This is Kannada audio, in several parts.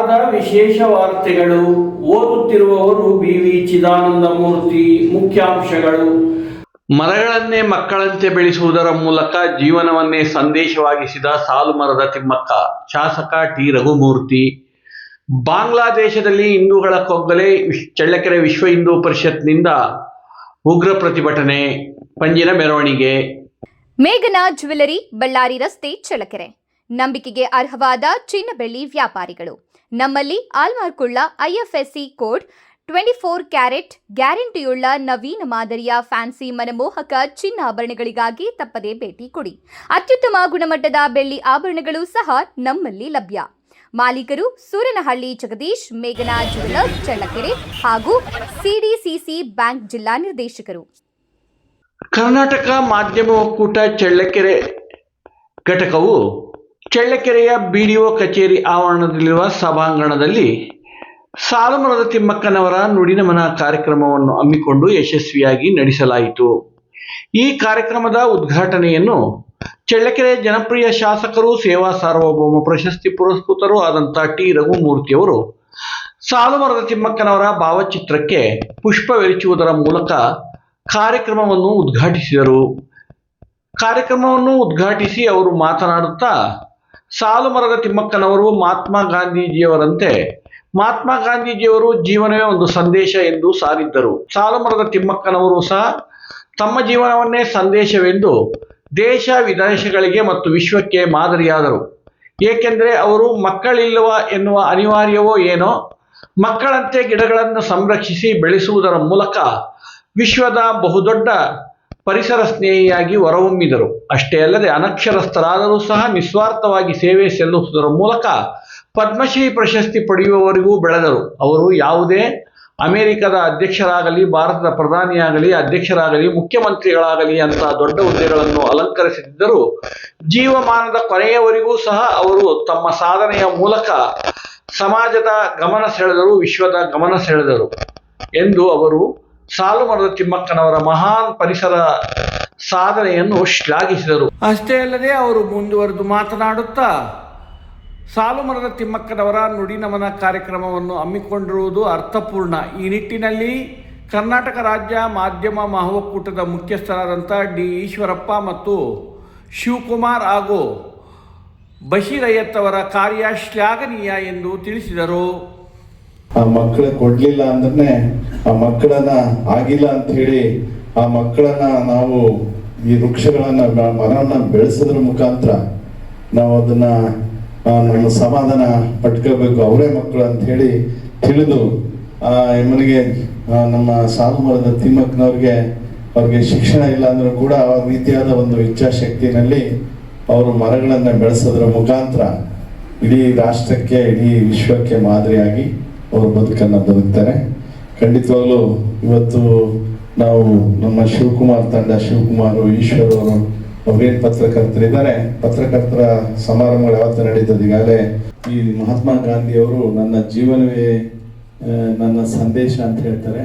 ವಾರದ ವಿಶೇಷ ವಾರ್ತೆಗಳು. ಓದುತ್ತಿರುವವರು BV ಚಿದಾನಂದ ಮೂರ್ತಿ. ಮುಖ್ಯಾಂಶಗಳು. ಮರಗಳನ್ನೇ ಮಕ್ಕಳಂತೆ ಬೆಳೆಸುವುದರ ಮೂಲಕ ಜೀವನವನ್ನೇ ಸಂದೇಶವಾಗಿಸಿದ ಸಾಲುಮರದ ತಿಮ್ಮಕ್ಕ. ಶಾಸಕ ಟಿ. ರಘುಮೂರ್ತಿ. ಬಾಂಗ್ಲಾದೇಶದಲ್ಲಿ ಹಿಂದೂಗಳ ಕೊಗ್ಗಲೆ. ಚಳ್ಳಕೆರೆ ವಿಶ್ವ ಹಿಂದೂ ಪರಿಷತ್ನಿಂದ ಉಗ್ರ ಪ್ರತಿಭಟನೆ, ಪಂಜಿನ ಮೆರವಣಿಗೆ. ಮೇಘನಾ ಜ್ಯುವೆಲರಿ, ಬಳ್ಳಾರಿ ರಸ್ತೆ, ಚಳ್ಳಕೆರೆ. ನಂಬಿಕೆಗೆ ಅರ್ಹವಾದ ಚಿನ್ನ ಬೆಳ್ಳಿ ವ್ಯಾಪಾರಿಗಳು. ನಮ್ಮಲ್ಲಿ ಆಲ್ಮಾರ್ಕುಳ್ಳ IFSC ಕೋಡ್ 24 ಕ್ಯಾರೆಟ್ ಗ್ಯಾರಂಟಿಯುಳ್ಳ ನವೀನ ಮಾದರಿಯ ಫ್ಯಾನ್ಸಿ ಮನಮೋಹಕ ಚಿನ್ನಾಭರಣಗಳಿಗಾಗಿ ತಪ್ಪದೇ ಭೇಟಿ ಕೊಡಿ. ಅತ್ಯುತ್ತಮ ಗುಣಮಟ್ಟದ ಬೆಳ್ಳಿ ಆಭರಣಗಳು ಸಹ ನಮ್ಮಲ್ಲಿ ಲಭ್ಯ. ಮಾಲೀಕರು ಸೂರನಹಳ್ಳಿ ಜಗದೀಶ್, ಮೇಘನಾ ಜ್ಯುವೆಲರ್ಸ್, ಚಳ್ಳಕೆರೆ ಹಾಗೂ CDCC ಬ್ಯಾಂಕ್ ಜಿಲ್ಲಾ ನಿರ್ದೇಶಕರು. ಕರ್ನಾಟಕ ಮಾಧ್ಯಮ ಒಕ್ಕೂಟ ಚಳ್ಳಕೆರೆ ಘಟಕವು ಚಳ್ಳಕೆರೆಯ BDO ಕಚೇರಿ ಆವರಣದಲ್ಲಿರುವ ಸಭಾಂಗಣದಲ್ಲಿ ಸಾಲುಮರದ ತಿಮ್ಮಕ್ಕನವರ ನುಡಿನಮನ ಕಾರ್ಯಕ್ರಮವನ್ನು ಹಮ್ಮಿಕೊಂಡು ಯಶಸ್ವಿಯಾಗಿ ನಡೆಸಲಾಯಿತು. ಈ ಕಾರ್ಯಕ್ರಮದ ಉದ್ಘಾಟನೆಯನ್ನು ಚಳ್ಳಕೆರೆ ಜನಪ್ರಿಯ ಶಾಸಕರು, ಸೇವಾ ಸಾರ್ವಭೌಮ ಪ್ರಶಸ್ತಿ ಪುರಸ್ಕೃತರೂ ಆದಂಥ ಟಿ. ರಘುಮೂರ್ತಿಯವರು ಸಾಲುಮರದ ತಿಮ್ಮಕ್ಕನವರ ಭಾವಚಿತ್ರಕ್ಕೆ ಪುಷ್ಪವೆರಚುವುದರ ಮೂಲಕ ಕಾರ್ಯಕ್ರಮವನ್ನು ಉದ್ಘಾಟಿಸಿದರು. ಕಾರ್ಯಕ್ರಮವನ್ನು ಉದ್ಘಾಟಿಸಿ ಅವರು ಮಾತನಾಡುತ್ತಾ, ಸಾಲುಮರದ ತಿಮ್ಮಕ್ಕನವರು ಮಹಾತ್ಮ ಗಾಂಧೀಜಿಯವರಂತೆ ಮಹಾತ್ಮ ಗಾಂಧೀಜಿಯವರು ಜೀವನವೇ ಒಂದು ಸಂದೇಶ ಎಂದು ಸಾರಿದ್ದರು. ಸಾಲುಮರದ ತಿಮ್ಮಕ್ಕನವರು ಸಹ ತಮ್ಮ ಜೀವನವನ್ನೇ ಸಂದೇಶವೆಂದು ದೇಶ ವಿದೇಶಗಳಿಗೆ ಮತ್ತು ವಿಶ್ವಕ್ಕೆ ಮಾದರಿಯಾದರು. ಏಕೆಂದರೆ ಅವರು ಮಕ್ಕಳಿಲ್ಲವ ಎನ್ನುವ ಅನಿವಾರ್ಯವೋ ಏನೋ, ಮಕ್ಕಳಂತೆ ಗಿಡಗಳನ್ನು ಸಂರಕ್ಷಿಸಿ ಬೆಳೆಸುವುದರ ಮೂಲಕ ವಿಶ್ವದ ಬಹುದೊಡ್ಡ ಪರಿಸರ ಸ್ನೇಹಿಯಾಗಿ ಹೊರಹೊಮ್ಮಿದರು. ಅಷ್ಟೇ ಅಲ್ಲದೆ ಅನಕ್ಷರಸ್ಥರಾದರೂ ಸಹ ನಿಸ್ವಾರ್ಥವಾಗಿ ಸೇವೆ ಸಲ್ಲಿಸುವುದರ ಮೂಲಕ ಪದ್ಮಶ್ರೀ ಪ್ರಶಸ್ತಿ ಪಡೆಯುವವರೆಗೂ ಬೆಳೆದರು. ಅವರು ಯಾವುದೇ ಅಮೆರಿಕದ ಅಧ್ಯಕ್ಷರಾಗಲಿ, ಭಾರತದ ಪ್ರಧಾನಿಯಾಗಲಿ, ಅಧ್ಯಕ್ಷರಾಗಲಿ, ಮುಖ್ಯಮಂತ್ರಿಗಳಾಗಲಿ ಅಂತ ದೊಡ್ಡ ಹುದ್ದೆಗಳನ್ನು ಅಲಂಕರಿಸಿದ್ದರೂ ಜೀವಮಾನದ ಕೊನೆಯವರೆಗೂ ಸಹ ಅವರು ತಮ್ಮ ಸಾಧನೆಯ ಮೂಲಕ ಸಮಾಜದ ಗಮನ ಸೆಳೆದರು, ವಿಶ್ವದ ಗಮನ ಸೆಳೆದರು ಎಂದು ಅವರು ಸಾಲುಮರದ ತಿಮ್ಮಕ್ಕನವರ ಮಹಾನ್ ಪರಿಸರ ಸಾಧನೆಯನ್ನು ಶ್ಲಾಘಿಸಿದರು. ಅಷ್ಟೇ ಅಲ್ಲದೆ ಅವರು ಮುಂದುವರೆದು ಮಾತನಾಡುತ್ತಾ, ಸಾಲುಮರದ ತಿಮ್ಮಕ್ಕನವರ ನುಡಿನಮನ ಕಾರ್ಯಕ್ರಮವನ್ನು ಹಮ್ಮಿಕೊಂಡಿರುವುದು ಅರ್ಥಪೂರ್ಣ. ಈ ನಿಟ್ಟಿನಲ್ಲಿ ಕರ್ನಾಟಕ ರಾಜ್ಯ ಮಾಧ್ಯಮ ಮಹಾಒಕ್ಕೂಟದ ಮುಖ್ಯಸ್ಥರಾದಂಥ ಡಿ. ಈಶ್ವರಪ್ಪ ಮತ್ತು ಶಿವಕುಮಾರ್ ಹಾಗೂ ಬಶೀರ್ ಅಯ್ಯತ್ ಅವರ ಕಾರ್ಯ ಶ್ಲಾಘನೀಯ ಎಂದು ತಿಳಿಸಿದರು. ಆ ಮಕ್ಕಳ ಕೊಡ್ಲಿಲ್ಲ ಅಂದ್ರೆ ಆ ಮಕ್ಕಳನ್ನ ಆಗಿಲ್ಲ ಅಂತ ಹೇಳಿ ಆ ಮಕ್ಕಳನ್ನ ನಾವು ಈ ವೃಕ್ಷಗಳನ್ನ ಮರವನ್ನ ಬೆಳೆಸೋದ್ರ ಮುಖಾಂತರ ನಾವು ಅದನ್ನ ನಮ್ಮ ಸಮಾಧಾನ ಪಟ್ಕೋಬೇಕು, ಅವರೇ ಮಕ್ಕಳು ಅಂತ ಹೇಳಿ ತಿಳಿದು ಎಮ್ಮನಿಗೆ ನಮ್ಮ ಸಾಲುಮರದ ಅವ್ರಿಗೆ ಶಿಕ್ಷಣ ಇಲ್ಲ ಅಂದ್ರೂ ಕೂಡ ಆ ರೀತಿಯಾದ ಒಂದು ಇಚ್ಛಾಶಕ್ತಿನಲ್ಲಿ ಅವರು ಮರಗಳನ್ನ ಬೆಳೆಸೋದ್ರ ಮುಖಾಂತರ ಇಡೀ ರಾಷ್ಟ್ರಕ್ಕೆ, ಇಡೀ ವಿಶ್ವಕ್ಕೆ ಮಾದರಿಯಾಗಿ ಅವರು ಬದುಕನ್ನು ಬದುಕ್ತಾರೆ. ಖಂಡಿತವಾಗ್ಲೂ ಇವತ್ತು ನಾವು ನಮ್ಮ ಶಿವಕುಮಾರ್ ತಂಡ, ಶಿವಕುಮಾರ್, ಈಶ್ವರ್ ಅವರು, ಅವ್ರೇನು ಪತ್ರಕರ್ತರಿದ್ದಾರೆ, ಪತ್ರಕರ್ತರ ಸಮಾರಂಭಗಳು ಯಾವತ್ತೂ ನಡೀತದೆ. ಈಗಾಗಲೇ ಈ ಮಹಾತ್ಮ ಗಾಂಧಿಯವರು ನನ್ನ ಜೀವನವೇ ನನ್ನ ಸಂದೇಶ ಅಂತ ಹೇಳ್ತಾರೆ.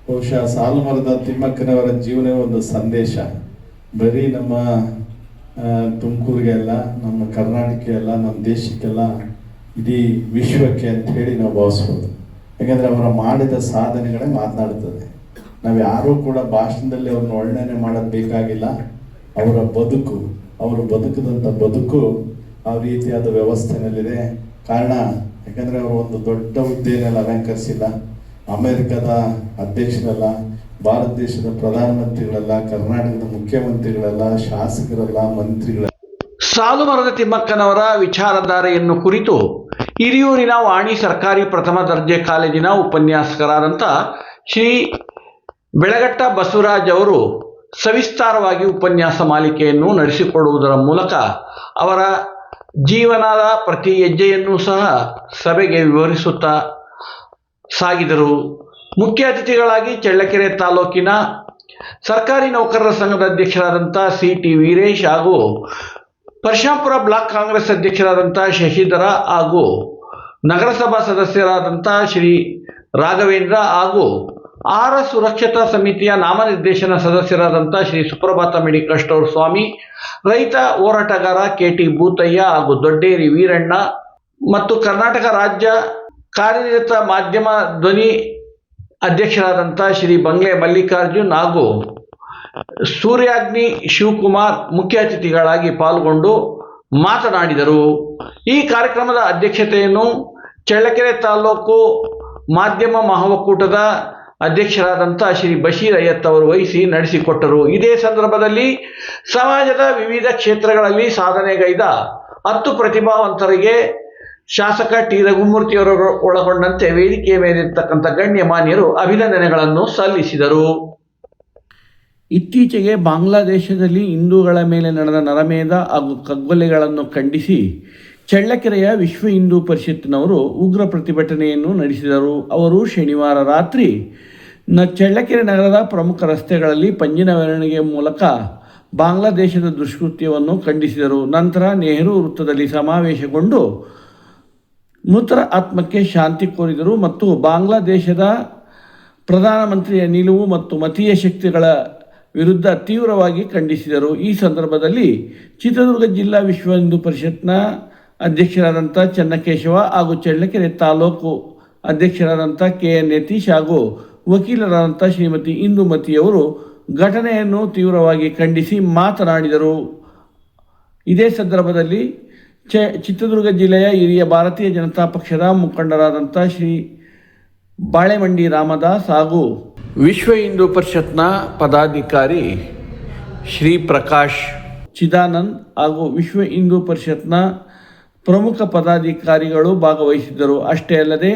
ಬಹುಶಃ ಸಾಲುಮರದ ತಿಮ್ಮಕ್ಕನವರ ಜೀವನವೇ ಒಂದು ಸಂದೇಶ. ಬರೀ ನಮ್ಮ ತುಮಕೂರಿಗೆ ಅಲ್ಲ, ನಮ್ಮ ಕರ್ನಾಟಕ ಅಲ್ಲ, ನಮ್ಮ ದೇಶಕ್ಕೆಲ್ಲ, ಇಡೀ ವಿಶ್ವಕ್ಕೆ ಅಂತ ಹೇಳಿ ನಾವು ಭಾವಿಸ್ಬೋದು. ಯಾಕಂದರೆ ಅವರ ಮಾಡಿದ ಸಾಧನೆಗಳೇ ಮಾತನಾಡ್ತದೆ. ನಾವು ಯಾರೂ ಕೂಡ ಭಾಷಣದಲ್ಲಿ ಅವ್ರನ್ನ ವರ್ಣನೆ ಮಾಡೋದು ಬೇಕಾಗಿಲ್ಲ. ಅವರ ಬದುಕು, ಅವರು ಬದುಕಿದಂಥ ಬದುಕು ಆ ರೀತಿಯಾದ ವ್ಯವಸ್ಥೆನಲ್ಲಿದೆ. ಕಾರಣ ಯಾಕಂದರೆ ಅವರು ಒಂದು ದೊಡ್ಡ ಹುದ್ದೆಯಲ್ಲಿ ಅಲಂಕರಿಸಿಲ್ಲ, ಅಮೆರಿಕದ ಅಧ್ಯಕ್ಷರಲ್ಲ, ಭಾರತ ದೇಶದ ಪ್ರಧಾನಮಂತ್ರಿಗಳಲ್ಲ, ಕರ್ನಾಟಕದ ಮುಖ್ಯಮಂತ್ರಿಗಳಲ್ಲ, ಶಾಸಕರಲ್ಲ, ಮಂತ್ರಿಗಳಲ್ಲ. ಸಾಲುಮರದ ತಿಮ್ಮಕ್ಕನವರ ವಿಚಾರಧಾರೆಯನ್ನು ಕುರಿತು ಹಿರಿಯೂರಿನ ವಾಣಿ ಸರ್ಕಾರಿ ಪ್ರಥಮ ದರ್ಜೆ ಕಾಲೇಜಿನ ಉಪನ್ಯಾಸಕರಾದಂಥ ಶ್ರೀ ಬೆಳಗಟ್ಟ ಬಸವರಾಜ್ ಅವರು ಸವಿಸ್ತಾರವಾಗಿ ಉಪನ್ಯಾಸ ಮಾಲಿಕೆಯನ್ನು ನಡೆಸಿಕೊಡುವುದರ ಮೂಲಕ ಅವರ ಜೀವನದ ಪ್ರತಿ ಹೆಜ್ಜೆಯನ್ನು ಸಹ ಸಭೆಗೆ ವಿವರಿಸುತ್ತಾ ಸಾಗಿದರು. ಮುಖ್ಯ ಅತಿಥಿಗಳಾಗಿ ಚಳ್ಳಕೆರೆ ತಾಲೂಕಿನ ಸರ್ಕಾರಿ ನೌಕರರ ಸಂಘದ ಅಧ್ಯಕ್ಷರಾದಂಥ CT ವೀರೇಶ್ ಹಾಗೂ ಪರಶುರಾಂಪುರ ಬ್ಲಾಕ್ ಕಾಂಗ್ರೆಸ್ ಅಧ್ಯಕ್ಷರಾದಂಥ ಶಶಿಧರ ಹಾಗೂ ನಗರಸಭಾ ಸದಸ್ಯರಾದಂಥ ಶ್ರೀ ರಾಘವೇಂದ್ರ ಹಾಗೂ ಆಹಾರ ಸುರಕ್ಷತಾ ಸಮಿತಿಯ ನಾಮನಿರ್ದೇಶನ ಸದಸ್ಯರಾದಂಥ ಶ್ರೀ ಸುಪ್ರಭಾತ ಮೆಡಿಕಲ್ ಸ್ಟೋರ್ ಸ್ವಾಮಿ, ರೈತ ಹೋರಾಟಗಾರ KT ಭೂತಯ್ಯ ಹಾಗೂ ದೊಡ್ಡೇರಿ ವೀರಣ್ಣ, ಮತ್ತು ಕರ್ನಾಟಕ ರಾಜ್ಯ ಕಾರ್ಯನಿರತ ಮಾಧ್ಯಮ ಧ್ವನಿ ಅಧ್ಯಕ್ಷರಾದಂಥ ಶ್ರೀ ಬಂಗ್ಲೆ ಮಲ್ಲಿಕಾರ್ಜುನ್ ಹಾಗೂ ಸೂರ್ಯಾಗ್ನಿ ಶಿವಕುಮಾರ್ ಮುಖ್ಯ ಅತಿಥಿಗಳಾಗಿ ಪಾಲ್ಗೊಂಡು ಮಾತನಾಡಿದರು. ಈ ಕಾರ್ಯಕ್ರಮದ ಅಧ್ಯಕ್ಷತೆಯನ್ನು ಚಳ್ಳಕೆರೆ ತಾಲೂಕು ಮಾಧ್ಯಮ ಮಹಾಒಕ್ಕೂಟದ ಅಧ್ಯಕ್ಷರಾದಂಥ ಶ್ರೀ ಬಶೀರ್ ಅಯ್ಯತ್ ಅವರು ವಹಿಸಿ ನಡೆಸಿಕೊಟ್ಟರು. ಇದೇ ಸಂದರ್ಭದಲ್ಲಿ ಸಮಾಜದ ವಿವಿಧ ಕ್ಷೇತ್ರಗಳಲ್ಲಿ ಸಾಧನೆಗೈದ 10 ಪ್ರತಿಭಾವಂತರಿಗೆ ಶಾಸಕ ಟಿ ರಘುಮೂರ್ತಿಯವರು ಒಳಗೊಂಡಂತೆ ವೇದಿಕೆಯ ಮೇಲಿರ್ತಕ್ಕಂಥ ಗಣ್ಯಮಾನ್ಯರು ಅಭಿನಂದನೆಗಳನ್ನು ಸಲ್ಲಿಸಿದರು. ಇತ್ತೀಚೆಗೆ ಬಾಂಗ್ಲಾದೇಶದಲ್ಲಿ ಹಿಂದೂಗಳ ಮೇಲೆ ನಡೆದ ನರಮೇಧ ಹಾಗೂ ಕಗ್ಗೊಲೆಗಳನ್ನು ಖಂಡಿಸಿ ಚಳ್ಳಕೆರೆಯ ವಿಶ್ವ ಹಿಂದೂ ಪರಿಷತ್ತಿನವರು ಉಗ್ರ ಪ್ರತಿಭಟನೆಯನ್ನು ನಡೆಸಿದರು. ಅವರು ಶನಿವಾರ ರಾತ್ರಿ ಚಳ್ಳಕೆರೆ ನಗರದ ಪ್ರಮುಖ ರಸ್ತೆಗಳಲ್ಲಿ ಪಂಜಿನ ಮೆರವಣಿಗೆ ಮೂಲಕ ಬಾಂಗ್ಲಾದೇಶದ ದುಷ್ಕೃತ್ಯವನ್ನು ಖಂಡಿಸಿದರು. ನಂತರ ನೆಹರು ವೃತ್ತದಲ್ಲಿ ಸಮಾವೇಶಗೊಂಡು ಮೃತರ ಆತ್ಮಕ್ಕೆ ಶಾಂತಿ ಕೋರಿದರು ಮತ್ತು ಬಾಂಗ್ಲಾದೇಶದ ಪ್ರಧಾನಮಂತ್ರಿಯ ನಿಲುವು ಮತ್ತು ಮತೀಯ ಶಕ್ತಿಗಳ ವಿರುದ್ಧ ತೀವ್ರವಾಗಿ ಖಂಡಿಸಿದರು. ಈ ಸಂದರ್ಭದಲ್ಲಿ ಚಿತ್ರದುರ್ಗ ಜಿಲ್ಲಾ ವಿಶ್ವ ಹಿಂದೂ ಪರಿಷತ್ನ ಅಧ್ಯಕ್ಷರಾದಂಥ ಚನ್ನಕೇಶವ ಹಾಗೂ ಚಳ್ಳಕೆರೆ ತಾಲೂಕು ಅಧ್ಯಕ್ಷರಾದಂಥ KN ಯತೀಶ್ ಹಾಗೂ ವಕೀಲರಾದಂಥ ಶ್ರೀಮತಿ ಇಂದುಮತಿಯವರು ಘಟನೆಯನ್ನು ತೀವ್ರವಾಗಿ ಖಂಡಿಸಿ ಮಾತನಾಡಿದರು. ಇದೇ ಸಂದರ್ಭದಲ್ಲಿ ಚಿತ್ರದುರ್ಗ ಜಿಲ್ಲೆಯ ಹಿರಿಯ ಭಾರತೀಯ ಜನತಾ ಪಕ್ಷದ ಮುಖಂಡರಾದಂಥ ಶ್ರೀ ಬಾಳೆಮಂಡಿ ರಾಮದಾಸ್ ಹಾಗೂ ವಿಶ್ವ ಹಿಂದೂ ಪರಿಷತ್ನ ಪದಾಧಿಕಾರಿ ಶ್ರೀ ಪ್ರಕಾಶ್ ಚಿದಾನಂದ್ ಹಾಗೂ ವಿಶ್ವ ಹಿಂದೂ ಪರಿಷತ್ನ ಪ್ರಮುಖ ಪದಾಧಿಕಾರಿಗಳು ಭಾಗವಹಿಸಿದ್ದರು. ಅಷ್ಟೇ ಅಲ್ಲದೆ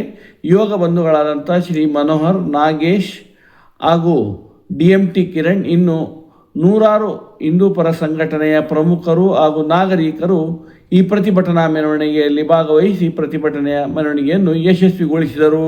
ಯೋಗ ಬಂಧುಗಳಾದಂಥ ಶ್ರೀ ಮನೋಹರ್ ನಾಗೇಶ್ ಹಾಗೂ DMT ಕಿರಣ್ ಇನ್ನು ನೂರಾರು ಹಿಂದೂ ಪರ ಸಂಘಟನೆಯ ಪ್ರಮುಖರು ಹಾಗೂ ನಾಗರಿಕರು ಈ ಪ್ರತಿಭಟನಾ ಮೆರವಣಿಗೆಯಲ್ಲಿ ಭಾಗವಹಿಸಿ ಪ್ರತಿಭಟನೆಯ ಮೆರವಣಿಗೆಯನ್ನು ಯಶಸ್ವಿಗೊಳಿಸಿದರು.